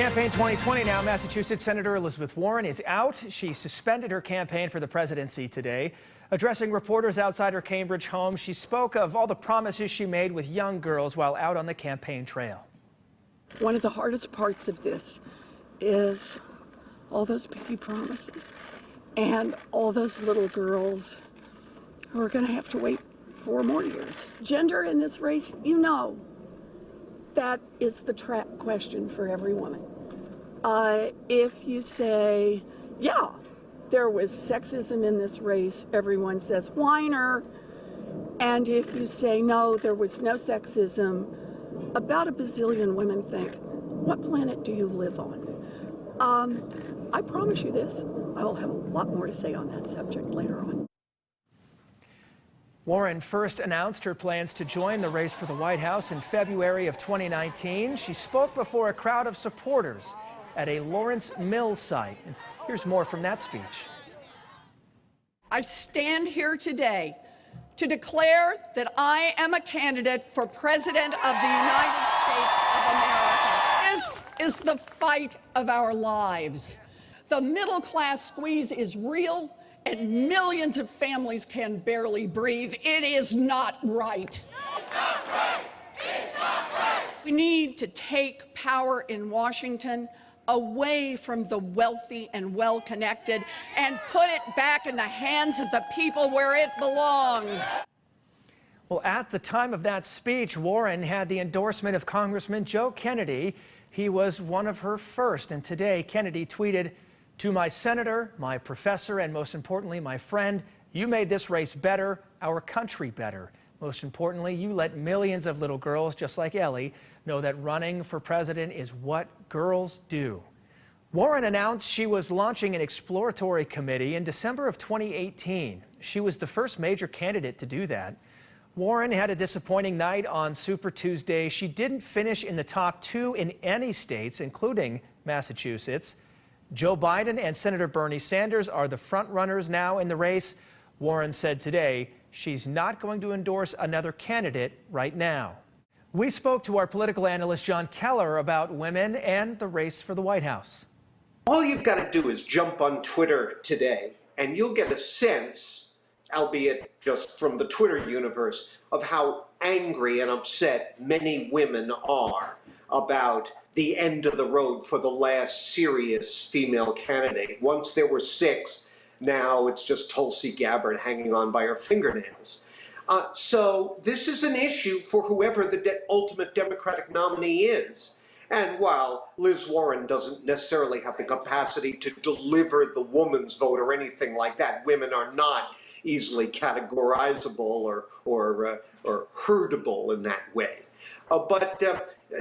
Campaign 2020 now. Massachusetts Senator Elizabeth Warren is out. She suspended her campaign for the presidency today. Addressing reporters outside her Cambridge home, she spoke of all the promises she made with young girls while out on the campaign trail. One of the hardest parts of this is all those baby promises and all those little girls who are going to have to wait 4 more years. Gender in this race, you know, that is the trap question for every woman. If you say, yeah, there was sexism in this race, everyone says, whiner. And if you say, no, there was no sexism, about a bazillion women think, what planet do you live on? I promise you this, I will have a lot more to say on that subject later on. Warren first announced her plans to join the race for the White House in February of 2019. She spoke before a crowd of supporters at a Lawrence Mills site. And here's more from that speech. I stand here today to declare that I am a candidate for President of the United States of America. This is the fight of our lives. The middle class squeeze is real, and millions of families can barely breathe. It is not right. It's not right. It's not right. We need to take power in Washington away from the wealthy and well-connected and put it back in the hands of the people where it belongs. Well, at the time of that speech, Warren had the endorsement of Congressman Joe Kennedy. He was one of her first, and today Kennedy tweeted, "To my senator, my professor, and most importantly, my friend, you made this race better, our country better. Most importantly, you let millions of little girls just like Ellie know that running for president is what girls do." Warren announced she was launching an exploratory committee in December of 2018. She was the first major candidate to do that. Warren had a disappointing night on Super Tuesday. She didn't finish in the top 2 in any states, including Massachusetts. Joe Biden and Senator Bernie Sanders are the front runners now in the race. Warren said today she's not going to endorse another candidate right now. We spoke to our political analyst Jon Keller about women and the race for the White House. All you've got to do is jump on Twitter today, and you'll get a sense, albeit just from the Twitter universe, of how angry and upset many women are about the end of the road for the last serious female candidate. Once there were 6, now it's just Tulsi Gabbard hanging on by her fingernails. So this is an issue for whoever the ultimate Democratic nominee is. And while Liz Warren doesn't necessarily have the capacity to deliver the woman's vote or anything like that, women are not easily categorizable or herdable in that way. But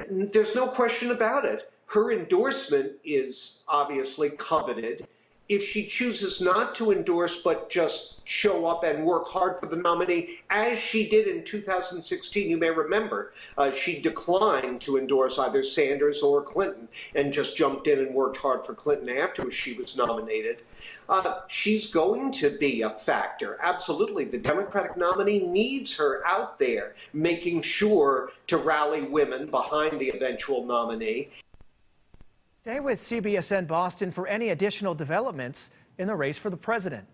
there's no question about it. Her endorsement is obviously coveted. If she chooses not to endorse but just show up and work hard for the nominee, as she did in 2016, you may remember, she declined to endorse either Sanders or Clinton and just jumped in and worked hard for Clinton after she was nominated. She's going to be a factor. Absolutely. The Democratic nominee needs her out there, making sure to rally women behind the eventual nominee. Stay with CBSN Boston for any additional developments in the race for the president.